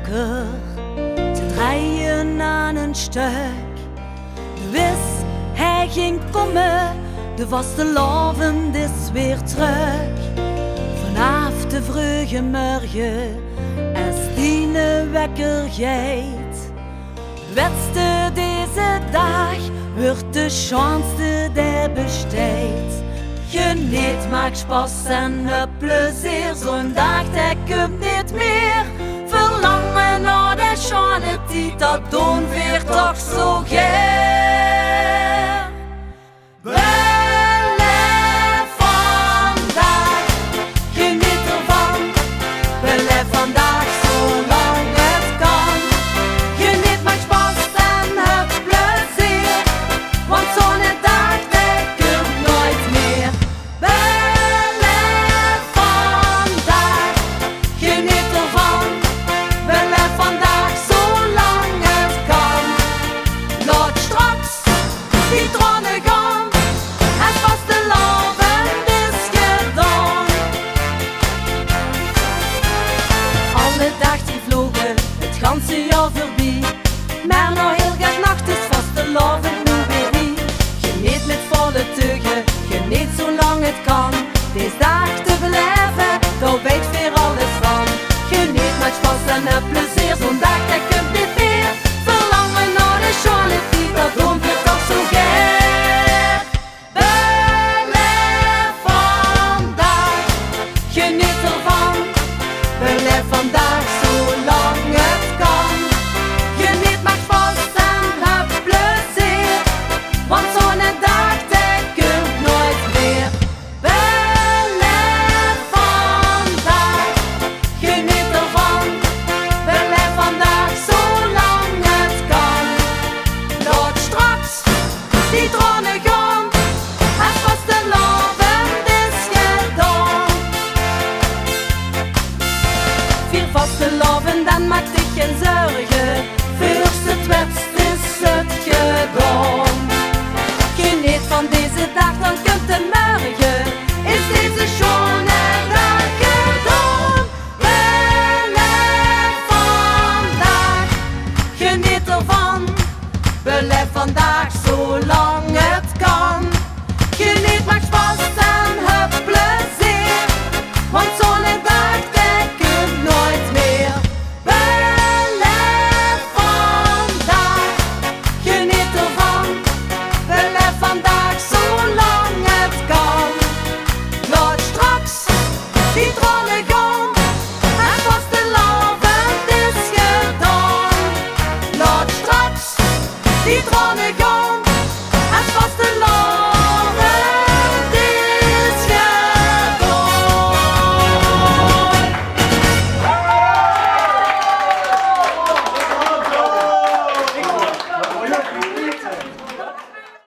wakker te draaien aan een stuk. De wist hij ging komen, de vaste lovend is weer terug. Vanaf de vroege morgen, als die wekker geeft, wetste deze dag wordt de chance der besteed. Geniet, maakt spaß en het plezier, zo'n dag dat komt niet meer. Verlangen naar de schone tijd, dat doen we toch zo gern. Beleef vandaag, geniet ervan. Beleef vandaag zolang het kan. Geniet, maakt spaß en het plezier, want zo'n dag dat komt nooit meer. Beleef vandaag, geniet ervan. Beleef vandaag zolang het kan. Laat straks die tranen gaan, het vastelavond is gedaan. Alle dagen die vlogen, het ganse jaar voorbij, maar nog heel graag nacht is vastelavond nu weer hier. Geniet met volle teugen, geniet zolang het kan. Deze dag te beleven, daar weet weer alles van. Geniet met spaß en het plezier, zo'n dag dat komt niet meer. Verlangen naar de schone tijd, dat doen we toch zo gern. Beleef vandaag, geniet ervan. Beleef vandaag zolang het kan. Geniet, maakt spaß en heb plezier, want zo'n dag dat komt nooit meer. Beleef vandaag, geniet ervan. Beleef vandaag zolang het kan. Laat straks die tranen gaan, het vastelavond is gedaan. Vier vastelavond, dan maak ik geen zorgen.